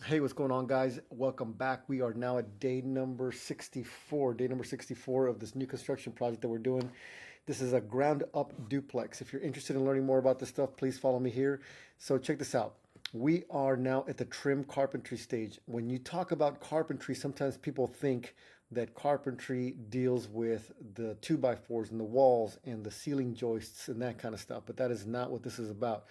Hey, what's going on, guys? Welcome back. We are now at day number 64, of this new construction project that we're doing. This is a ground up duplex. If you're interested in learning more about this stuff, please follow me here. So check this out. We are now at the trim carpentry stage. When you talk about carpentry, sometimes people think that carpentry deals with the 2x4s and the walls and the ceiling joists and that kind of stuff, but that is not what this is about.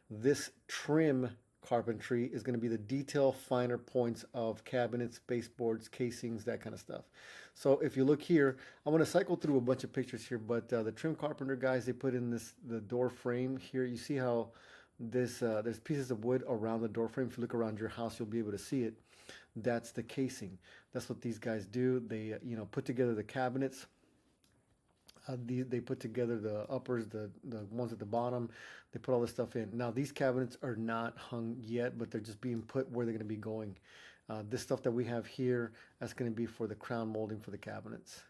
This trim carpentry is going to be the detail finer points of cabinets, baseboards, casings, that kind of stuff. So if you look here, I'm going to cycle through a bunch of pictures here, but the trim carpenter guys, they put in the door frame here. You see how there's pieces of wood around the door frame. If you look around your house, you'll be able to see it. That's the casing. That's what these guys do. They put together the cabinets. They put together the uppers, the ones at the bottom. They put all this stuff in. Now these cabinets are not hung yet, but they're just being put where they're going to be going. This stuff that we have here, that's going to be for the crown molding for the cabinets.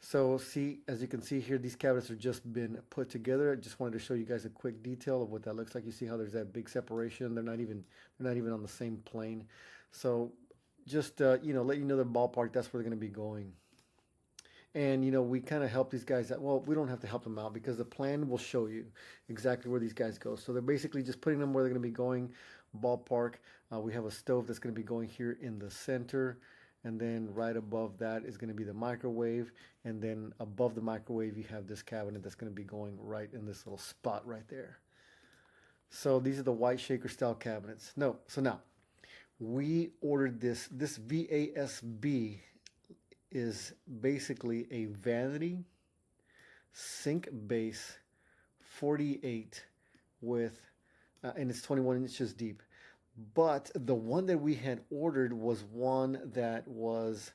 So see, as you can see here, these cabinets have just been put together. I just wanted to show you guys a quick detail of what that looks like. You see how there's that big separation. They're not even on the same plane. So just let you know the ballpark. That's where they're going to be going. And we kind of help these guys out. Well, we don't have to help them out because the plan will show you exactly where these guys go. So they're basically just putting them where they're going to be going, ballpark. We have a stove that's going to be going here in the center, and then right above that is going to be the microwave, and then above the microwave you have this cabinet that's going to be going right in this little spot right there. So these are the white shaker style cabinets. No, so now we ordered this VASB is basically a vanity sink base 48 with and it's 21 inches deep. But the one that we had ordered was one that was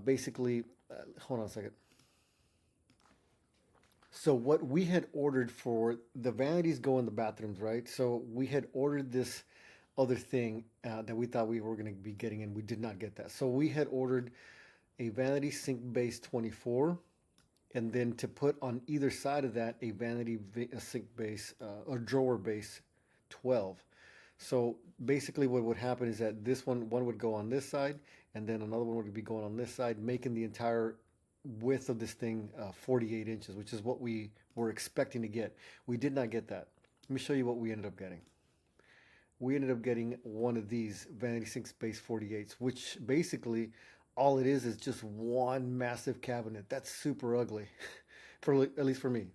basically hold on a second. So what we had ordered, for the vanities go in the bathrooms, right? So we had ordered this other thing that we thought we were going to be getting, and we did not get that. So we had ordered a vanity sink base 24, and then to put on either side of that a sink base or drawer base 12. So basically what would happen is that this one would go on this side, and then another one would be going on this side, making the entire width of this thing 48 inches, which is what we were expecting to get. We did not get that. Let me show you what we ended up getting. We ended up getting one of these vanity sink space 48s, which basically all it is just one massive cabinet. That's super ugly, for at least for me.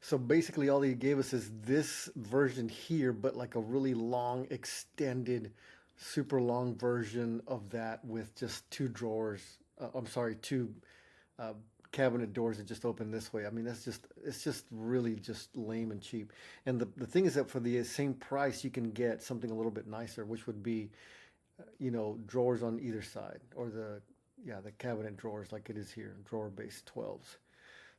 So basically, all he gave us is this version here, but like a really long, extended, super long version of that with just two drawers. I'm sorry, two uh, cabinet doors that just open this way. I mean, it's just really just lame and cheap. And the thing is that for the same price, you can get something a little bit nicer, which would be, drawers on either side, or the cabinet drawers like it is here, drawer base 12s.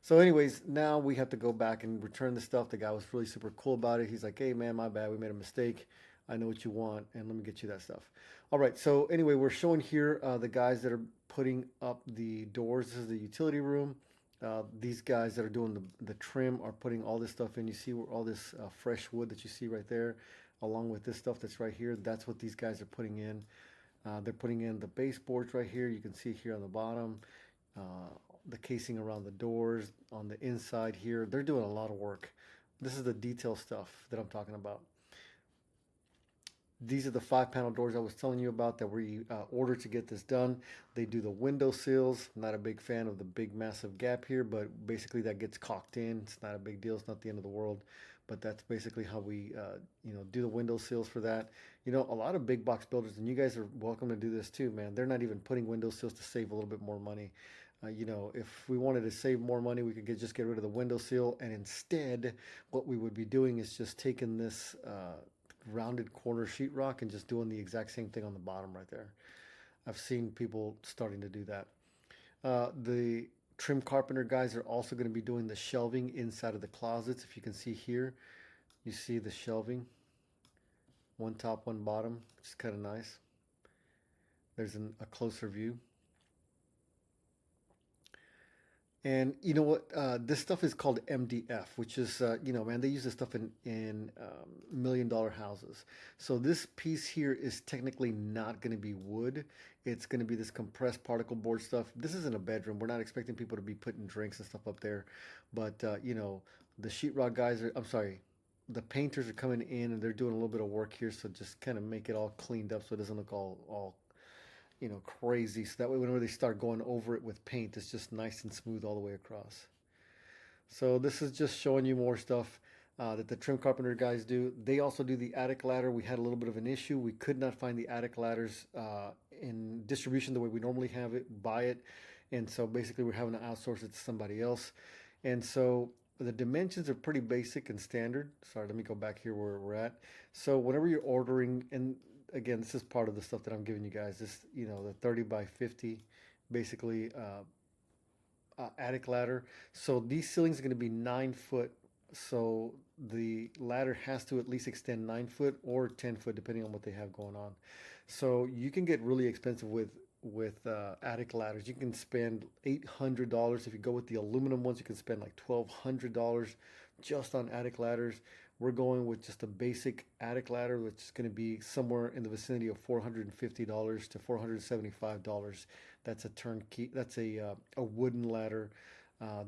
So anyways, now we have to go back and return the stuff. The guy was really super cool about it. He's like, hey man, my bad, we made a mistake. I know what you want, and let me get you that stuff. All right, so anyway, we're showing here the guys that are putting up the doors. This is the utility room. These guys that are doing the trim are putting all this stuff in. You see where all this fresh wood that you see right there, along with this stuff that's right here. That's what these guys are putting in. They're putting in the baseboards right here. You can see here on the bottom, uh, the casing around the doors on the inside here. They're doing a lot of work. This is the detail stuff that I'm talking about. These are the 5 panel doors I was telling you about that we ordered to get this done. They do the window sills. I'm not a big fan of the big massive gap here, but basically that gets caulked in. It's not a big deal. It's not the end of the world. But that's basically how we do the window sills for that. A lot of big box builders, and you guys are welcome to do this too, man. They're not even putting window sills to save a little bit more money. If we wanted to save more money, we could just get rid of the window sill, and instead, what we would be doing is just taking this rounded corner sheetrock and just doing the exact same thing on the bottom right there. I've seen people starting to do that. The trim carpenter guys are also going to be doing the shelving inside of the closets. If you can see here, you see the shelving, one top, one bottom, which is kind of nice. There's a closer view. And you know what? This stuff is called MDF, which is, man, they use this stuff in million-dollar houses. So this piece here is technically not going to be wood. It's going to be this compressed particle board stuff. This isn't a bedroom. We're not expecting people to be putting drinks and stuff up there. But, the sheetrock guys are, I'm sorry, the painters are coming in and they're doing a little bit of work here. So just kind of make it all cleaned up so it doesn't look all crazy. So that way, whenever they start going over it with paint, it's just nice and smooth all the way across. So this is just showing you more stuff that the trim carpenter guys do. They also do the attic ladder. We had a little bit of an issue. We could not find the attic ladders in distribution the way we normally have it, buy it. And so basically we're having to outsource it to somebody else. And so the dimensions are pretty basic and standard. Sorry, let me go back here where we're at. So whenever you're ordering, and again, this is part of the stuff that I'm giving you guys, this, the 30 by 50, basically attic ladder. So these ceilings are going to be 9 foot. So the ladder has to at least extend 9 foot or 10 foot, depending on what they have going on. So you can get really expensive with attic ladders. You can spend $800 if you go with the aluminum ones. You can spend like $1,200 just on attic ladders. We're going with just a basic attic ladder, which is going to be somewhere in the vicinity of $450 to $475. That's a turnkey. That's a wooden ladder,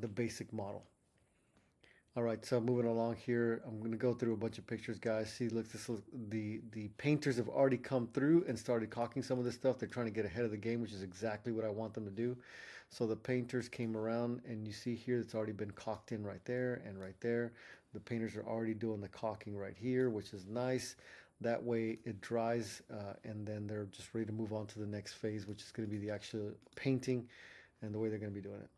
the basic model. All right, so moving along here, I'm going to go through a bunch of pictures, guys. See, look, the painters have already come through and started caulking some of this stuff. They're trying to get ahead of the game, which is exactly what I want them to do. So the painters came around, and you see here it's already been caulked in right there and right there. The painters are already doing the caulking right here, which is nice. That way it dries, and then they're just ready to move on to the next phase, which is going to be the actual painting and the way they're going to be doing it.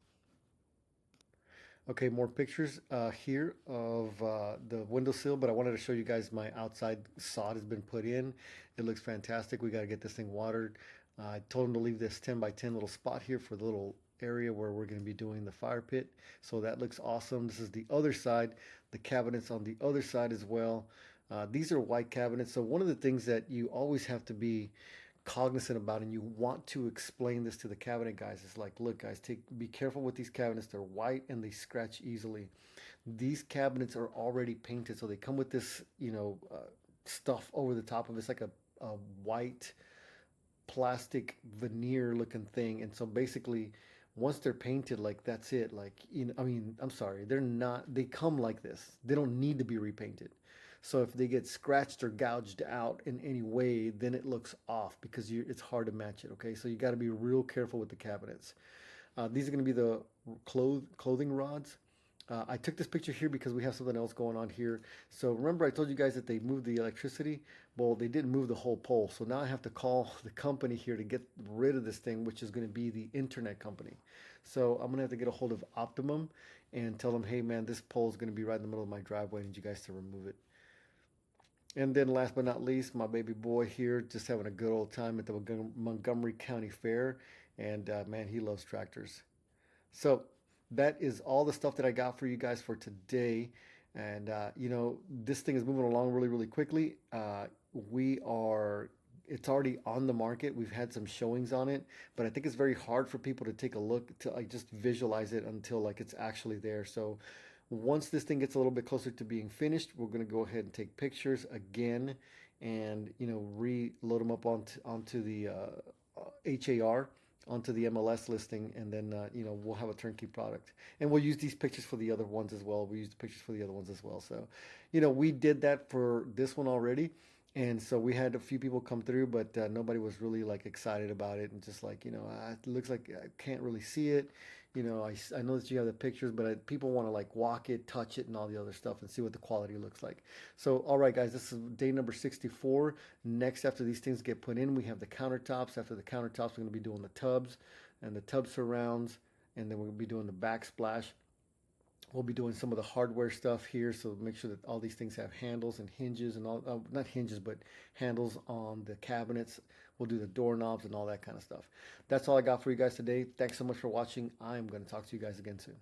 Okay, more pictures here of the windowsill, but I wanted to show you guys my outside sod has been put in. It looks fantastic. We got to get this thing watered. I told him to leave this 10 by 10 little spot here for the little area where we're going to be doing the fire pit. So that looks awesome. This is the other side, the cabinets on the other side as well. These are white cabinets. So one of the things that you always have to be cognizant about, and you want to explain this to the cabinet guys, is like, look guys, be careful with these cabinets. They're white and they scratch easily. These cabinets are already painted, so they come with this stuff over the top of it. It's like a white plastic veneer looking thing. And so basically once they're painted, like, that's it. Like, I mean, I'm sorry, they come like this. They don't need to be repainted. So if they get scratched or gouged out in any way, then it looks off because it's hard to match it. Okay, so you got to be real careful with the cabinets. These are going to be the clothing rods. I took this picture here because we have something else going on here. So remember I told you guys that they moved the electricity? Well, they didn't move the whole pole. So now I have to call the company here to get rid of this thing, which is going to be the internet company. So I'm going to have to get a hold of Optimum and tell them, hey man, this pole is going to be right in the middle of my driveway. I need you guys to remove it. And then last but not least, my baby boy here just having a good old time at the Montgomery County Fair. And man, he loves tractors. So that is all the stuff that I got for you guys for today. And, this thing is moving along really, really quickly. It's already on the market. We've had some showings on it, but I think it's very hard for people to take a look to like just visualize it until like it's actually there. So once this thing gets a little bit closer to being finished, we're going to go ahead and take pictures again and, reload them up onto the HAR, onto the MLS listing, and then we'll have a turnkey product, and we'll use these pictures for the other ones as well. We use the pictures for the other ones as well. So we did that for this one already, and so we had a few people come through, but nobody was really like excited about it, and just like, it looks like I can't really see it. I know that you have the pictures, but people want to like walk it, touch it, and all the other stuff and see what the quality looks like. So, all right, guys, this is day number 64. Next, after these things get put in, we have the countertops. After the countertops, we're going to be doing the tubs and the tub surrounds, and then we're going to be doing the backsplash. We'll be doing some of the hardware stuff here, so make sure that all these things have handles and hinges and all, not hinges, but handles on the cabinets. We'll do the doorknobs and all that kind of stuff. That's all I got for you guys today. Thanks so much for watching. I'm going to talk to you guys again soon.